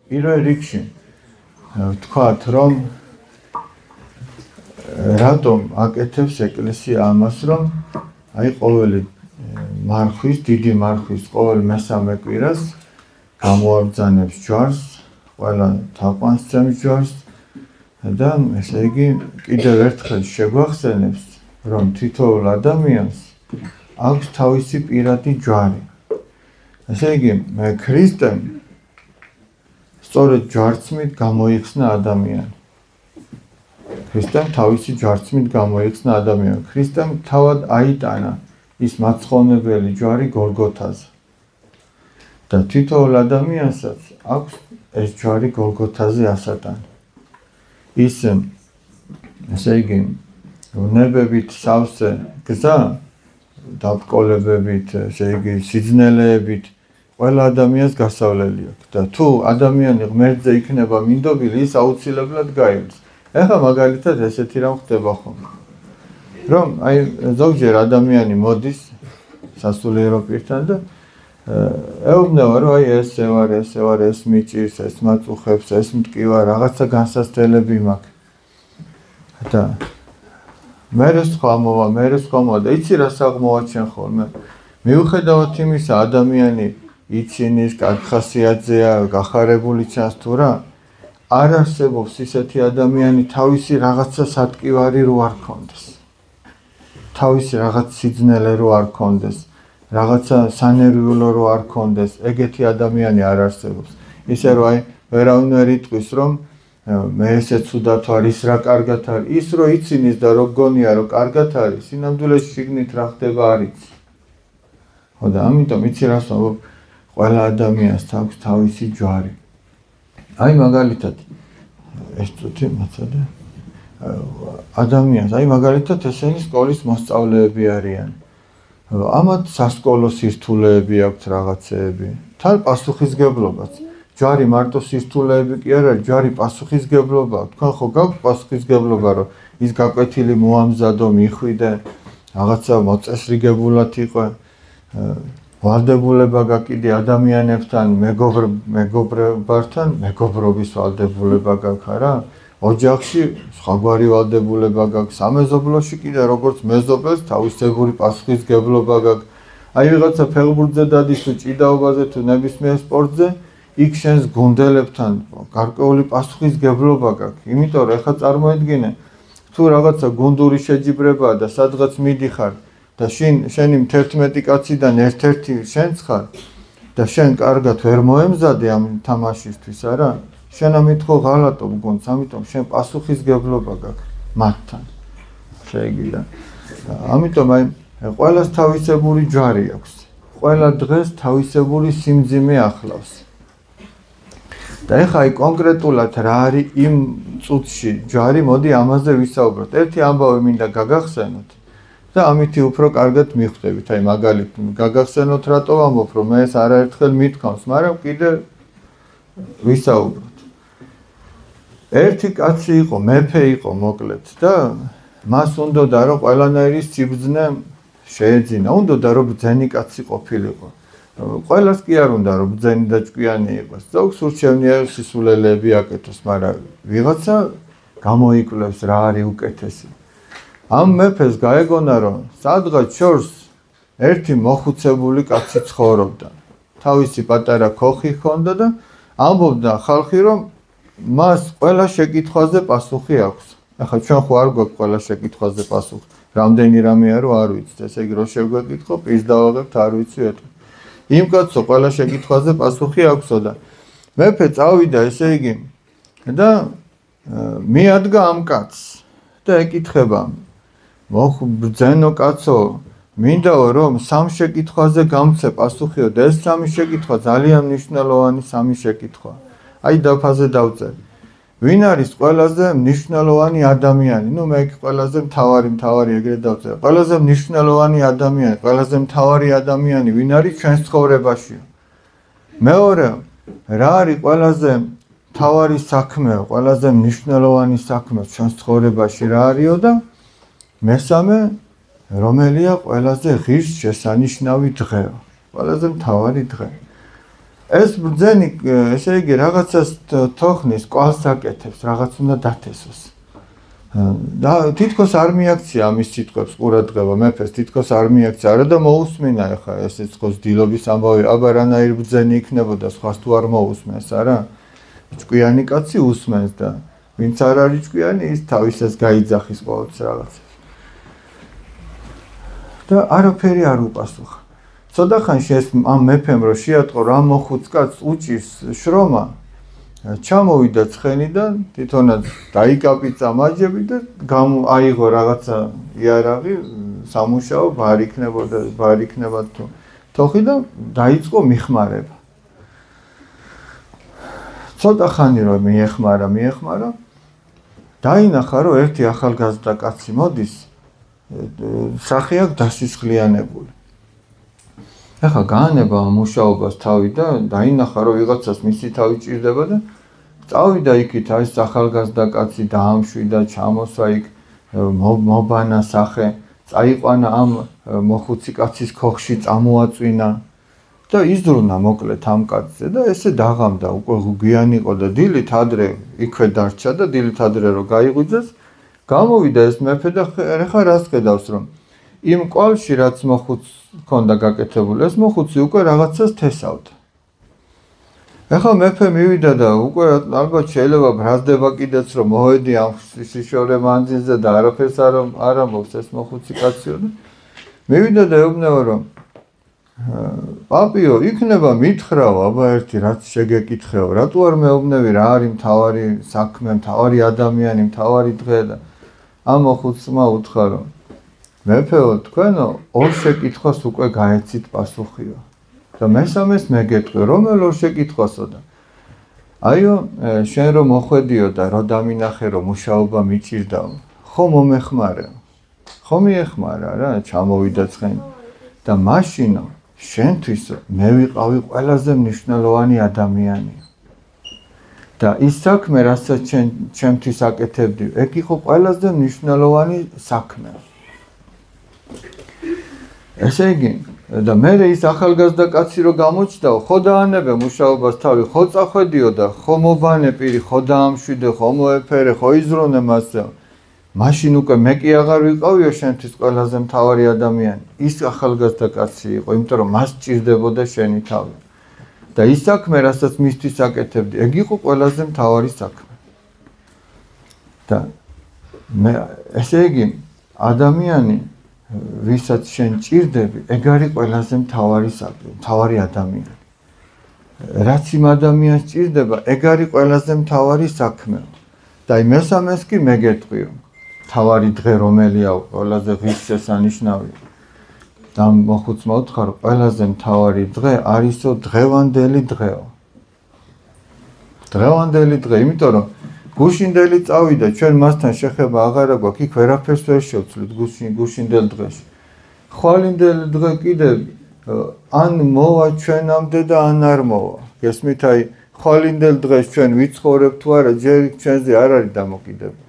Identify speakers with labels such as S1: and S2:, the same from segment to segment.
S1: პირველ რიგში ვთქვათ, რომ რატომ აკეთებს ეკლესია ამას, რომ აი ყოველი მარხვის, დიდი მარხვის ყოველ მესამე კვირას გამოაბრძანებს ჯვარს, ყველა თაყვანისცემს ჯვარს და ესე იგი კიდევ ერთხელ შეგვახსენებს, რომ თითოეულ ადამიანს აქვს თავისი პირადი ჯვარი. ესე იგი, ქრისტემ სწორედ ჯვარცმით გამოიხსნა ადამიანი. ქრისტემ თავისი ჯვარცმით გამოიხსნა ადამიანი. ქრისტემ თავად აიტანა ის მაცხოვნებელი ჯვარი გოლგოთაზე. და თითოეულ ადამიანსაც აქვს ეს ჯვარი გოლგოთაზე ასატანი. ის ესე იგი ნებებით სავსე გზა დაბრკოლებებით, ესე იგი სიძნელეებით ყველა ადამიანს გასავლელი აქვს და თუ ადამიანი ღმერთზე იქნება მინდობილი, ის აუცილებლად გაივლის. ეხლა მაგალითად ესეთი რამ ხდება ხოლმე. რომ აი ზოგჯერ ადამიანი მოდის სასულიერო პირთან და ეუბნება, რომ აი ესე ვარ, ეს მიჭირს, ეს მაწუხებს, ეს მტკივა, რაღაცა განსასწრებელი მაქვს. და მერე სხვა მოვა და იცი რა საღმოაჩენ ხოლმე. მიუხედავად იმისა, ადამიანი იცინის, კახასიათზეა, გახარებული ჩანს თუ რა, არ არსებობს ისეთი ადამიანი თავისი რაღაცა სატკივარი რო არ ქონდეს. თავისი რაღაც სიძნელე რო არ ქონდეს, რაღაცა სანერვიულო რო არ ქონდეს, ეგეთი ადამიანი არ არსებობს. ისე რომ აი ვერავინ ვერ იტყვის, რომ მე ესე ცუდად ვარ, ის რა კარგად არის, ის რო იცინის და რო გონია რომ კარგად არის, სინამდვილეში შიგნით რა ხდება არ იცი. ხო და ამიტომ იცი რას ვამბობ, ყველა ადამიანს აქვს თავისი ჯვარი. აი მაგალითად ეს წუთი მოცადე ადამიანს, აი მაგალითად ესენი სკოლის მოსწავლეები არიან. ამათ სასკოლო სირთულეები აქვთ რაღაცეები. თან პასუხისგებლობაც. ჯვარი მარტო სირთულეები კი არ არის, ჯვარი პასუხისგებლობაა. თქვენ ხო გაქვთ პასუხისგებლობა, რომ ის გაკვეთილი მოამზადო, მიხვიდე, რაღაცა მოწესრიგებულად იყო, ვალდებულება გაკიდე ადამიანებთან, მეგობრებთან, მეგობრობის ვალდებულება გაქვს არა? ოჯახში სხვაგვარი ვალდებულება გაქვს, სამეზობლოში კიდე როგორც მეზობელს თავისებური პასუხისგებლობა გაქვს. აი ვიღაცა ფეხბურთზე დადის თუ ჭიდაობაზე თუ ნებისმიერ სპორტზე, იქ შენს გუნდებთან გარკვეული პასუხისგებლობა გაქვს. იმიტომ რომ ეხლა წარმოედგინე, თუ რაღაცა გუნდური შეჯიბრებაა და სადღაც მიდიხარ და შენი 11 კაციდან ერთ-ერთი შენც ხარ და შენ კარგად ვერ მოემზადე ამ თამაშისთვის არა? შენ ამითხოვ ღალატობ გუნდს, ამიტომ შენ პასუხისგებლობა გაქვს მათთან. შეეგიდა. ამიტომ აი ყველას თავისებური ჯვარი აქვს. ყველა დღეს თავისებური სიმძიმე ახლავს. და ეხლა აი კონკრეტულად რა არის იმ წუთში ჯვარი, მოდი ამაზე ვისაუბროთ. ერთი ამბავი მინდა გაგახსენოთ და ამითი უფრო კარგად მიხვდებით. აი მაგალითად გაგახსენოთ რატო ვამბობ, რომ ეს არაერთხელ მithქვამს, მაგრამ კიდე ვისაუბროთ. ერთი კაცი იყო, მეფე იყო მოკლედ და მას უნდოდა რომ ყველანაირი სიბრძნე შეეძინა. უნდოდა რომ ბრძენი კაცი ყოფილიყო. ყველას კი არ უნდა რომ ბრძენი და ჭკვიანი იყოს. ზოგს ურჩევნია სისულელეები აკეთოს, მაგრამ ვიღაცა გამოიკვლევს რა არის უკეთესი. ამ მეფეს გაეგონა რომ სადღაც შორს ერთი მოხუცებული კაცი ცხოვრობდა. თავისი პატარა ქოხი ჰქონდა და ამბობდა ხალხი რომ მას ყველა შეკითხვაზე პასუხი აქვს. ახლა ჩვენ ხო არ გვაქვს ყველა შეკითხვაზე პასუხი. რამდენი რამეა რომ არ ვიცით. ესე იგი რო შეგვეკითხო, პირს დავაღებთ, არ ვიცი ეთქ. იმ კაცო ყველა შეკითხვაზე პასუხი აქვსო და მეფე წავიდა ესე იგი და მიადგა ამ კაცს და ეკითხება ბრძენო კაცო, მინდაო რომ სამ შეკითხვაზე გამცე პასუხიო და ეს სამი შეკითხვა ძალიან მნიშვნელოვანი სამი შეკითხვა. აი დაფაზე დავწერ. ვინ არის ყველაზე მნიშვნელოვანი ადამიანი? ნუ მე ყველაზე მთავარი ეგრეთ დავწერ. ყველაზე მნიშვნელოვანი ადამიანი, ყველაზე მთავარი ადამიანი ვინ არის ჩვენს ცხოვრებაში? მეორე, რა არის ყველაზე მთავარი საქმე, ყველაზე მნიშვნელოვანი საქმე ჩვენს ცხოვრებაში რა არისო და მესამე, რომელია ყველაზე ღირს შესანიშნავი დღე, ყველაზე მთავარი დღე. ეს ბრძენი ესე იგი რაღაცას თოხნის კვალს აკეთებს, რაღაც უნდა დათესოს. და თითქოს არ მიაქცია ამის სიტყვებს ყურადღება მეფეს, თითქოს არ მიაქცია, არა და მოусმინა ახლა ესეც ხო დილობის ამბავი, აბა რანაირი ბრძენი იქნებოდა, სხვას თუ არ მოусმენს, არა? ჭკვიანი კაცი უსმენს და ვინც არ არის ჭკვიანი, ის თავისას გაიძახის ყოველთვის რაღაცას. და არაფერი არ უპასუხა. ცოტა ხანში ეს ამ მეფემ რო შეატყო რა მოხუც კაცს უჭირს შრომა, ჩამოვიდა ცხენიდან, თვითონაც დაიკაპიცა მაჯები და აიღო რაღაცა იარაღი, სამუშაო, ბარი იქნება თუ თოხი და დაიწყო მიხმარება. ცოტა ხანი რომ მიეხმარა, დაინახა რომ ერთი ახალგაზრდა კაცი მოდის, სახე აქვს დასისხლიანებული. ახლა გაანება მუშაობას თავი და დაინახა რომ ვიღაცას მისი თავი ჭირდება და წავიდა იქით ეს ახალგაზრდა კაცი დაამშვიდა, ჩამოსვა იქ, მობანა სახე, წაიყვანა ამ მოხუცი კაცის ქოხში, წამოაწვინა და იზრუნა მოკლედ ამ კაცზე და ესე დაღამდა, უკვე გვიანი იყო და დილით ადრე იქვე დარჩა და დილით ადრე რომ გაიღვიძეს, გამოვიდა ეს მეფე და ეხა რას ხედავს რომ იმ კვალში რაც მოხუცს ჰქონდა გაკეთებული, ეს მოხუცი უკვე რაღაცას თესავდა. ეხლა მეფე მივიდა და უკვე ალბათ შეიძლება ბრაზდება კიდეც რომ მოედი ამ სიშორე მანძილზე და არაფერს არ ამბობს ეს მოხუცი კაციო და მივიდა და ეუბნება რომ პაპიო, იქნება მითხრაო, აბა ერთი რაც შეგეკითხეო, რატო არ მეუბნები რა არის მთავარი საქმე, მთავარი ადამიანი, მთავარი დღე და ამ მოხუცმა უთხრა რომ მეფეო, თქვენო ორ შეკითხვას უკვე გაეცით პასუხიო. და მესამეს მეგეტყვი, რომელ ორ შეკითხვასო და აიო, შენ რომ მოხვედიო და რო დამინახე რომ მუშაობა მიჭირდაო, ხო მომეხმარეო. ხო მიეხმარა რა, ჩამოვიდა ცხენი და მაშინო შენთვისო მე ვიყავი ყველაზე მნიშვნელოვანი ადამიანი. და ის საქმე, რასაც ჩემთვის აკეთებდი, ეგ იყო ყველაზე მნიშვნელოვანი საქმე. ესე იგი, და მე ის ახალგაზრდა კაცი რო გამოჩნდაო, ხო დაანებე მუშაობას თავი, ხო წახვედიო და ხო მობანე პირი, ხო დაამშვიდე, ხო მოეფერე, ხო იზრუნე მასზე. მაშინ უკვე მე კი აღარ ვიყავიო შენთვის ყველაზე მთავარი ადამიანი. ის ახალგაზრდა კაცი იყო, იმიტომ რომ მას ჭირდებოდა შენი თავი. და ის საქმე, რასაც მისთვის აკეთებდი, ეგ იყო ყველაზე მთავარი საქმე. და მე ესე იგი, ადამიანი ვისაც შენ ჭირდები, ეგ არის ყველაზე მთავარი საქმე, მთავარი ადამიანი. რაც იმ ადამიანს ჭირდება, ეგ არის ყველაზე მთავარი საქმე. და მესამეს კი მეგეტყვიო, მთავარი დღე რომელია, ყველაზე ღირსშესანიშნავი. და მოხუცმა უთხრა, რომ ყველაზე მთავარი დღე არისო დღევანდელი დღეო. დღევანდელი დღე, იმიტომ რომ გუშინდელი წავიდა, ჩვენ მასთან შეხება აღარა გვაქვს, იქ ვერაფერს ვერ შევცვლით გუშინდელ დღეში. ხვალინდელი დღე კიდე ან მოვა ჩვენამდე და ან არ მოვა. გესმით, აი, ხვალინდელ დღეს ჩვენ ვიცხოვრებ თუ არა, ჯერ ჩვენზე არ არის დამოკიდებული.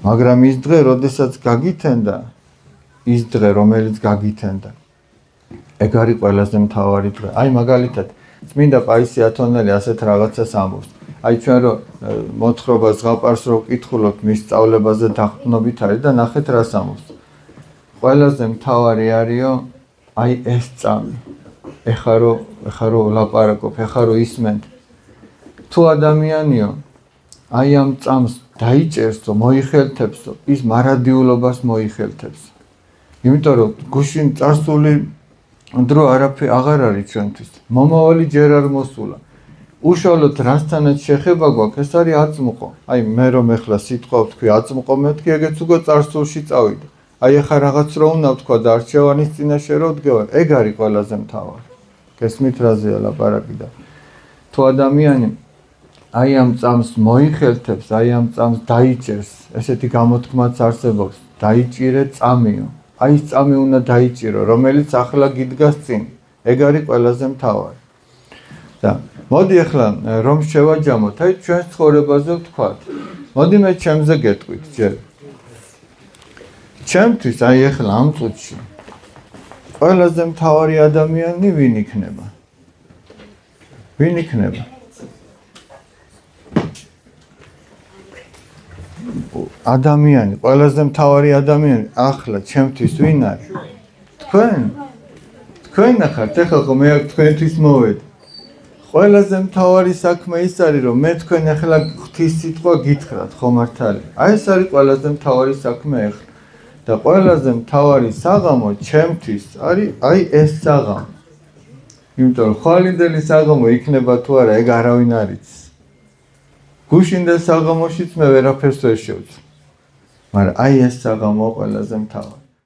S1: მაგრამ ის დღე, როდესაც გაგითენდა, ის დღე, რომელიც გაგითენდა, ეგ არის ყველაზე მთავარი დღე. აი, მაგალითად, წმინდა პაისი ათონელი ასეთ რაღაცას ამბობს. აი ჩვენ რომ მოთხრობა ზღაპარს რო ვკითხულობთ მის სწავლებაზე დაყრდნობით არის და ნახეთ რას ამბობს. ყველაზე მთავარი არისო აი ეს წამი. ეხლა რო ლაპარაკობ, ეხლა რო ისმენთ. თუ ადამიანიო აი ამ წამს დაიჭერსო, მოიხელთებსო, ის მარადიულობას მოიხელთებს. იმიტომ რომ გუშინ წარსული დრო არაფერი აღარ არის ჩვენთვის. მომავალი ჯერ არ მოსულა. უშუალოდ რასთანაც შეხება გვაქვს, ეს არის აწმყო. აი მე რომ ეხლა სიტყვა ვთქვი აწმყო, მეთქი ეგეც უკვე წარსულში წავიდა. აი ეხლა რაღაც რო უნდა ვთქვა და არჩევანის წინაშე რო ვდგევარ, ეგ არის ყველაზე მთავარი. გესმით რაზეა ლაპარაკი და თუ ადამიანი აი ამ წამს მოიხელთებს, აი ამ წამს დაიჭერს, ესეთი გამოთქმაც არსებობს, დაიჭირე წამიო. აი ეს წამი უნდა დაიჭირო, რომელიც ახლა გიდგას წინ. ეგ არის ყველაზე მთავარი. და მოდი ახლა რომ შევაჯამოთ, აი ჩვენ ცხოვრებაზე ვთქვათ. მოდი მე ჩემზე გეტყვით ჯერ. ჩემთვის აი ახლა ამ წუთში ყველაზე მთავარი ადამიანი ვინ იქნება? ვინ იქნება? ადამიანი, ყველაზე მთავარი ადამიანი ახლა ჩემთვის ვინ არის? თქვენ? თქვენ ნახართ, ეხლა ხო მე თქვენთვის მოვედი. ყველაზე მთავარი საქმე ის არის, რომ მე თქვენ ახლა ღვთის სიტყვა გითხრათ, ხო მართალი? აი ეს არის ყველაზე მთავარი საქმე ახლა. და ყველაზე მთავარი საღამო ჩემთვის არის აი ეს საღამო. იმიტომ რომ ხვალინდელი საღამო იქნება თუ არა, ეგ არავინ არ იცის. გუშინდელ საღამოშიც მე ვერაფერს ვერ შევძ. მაგრამ აი ეს საღამო ყველაზე მთავარი.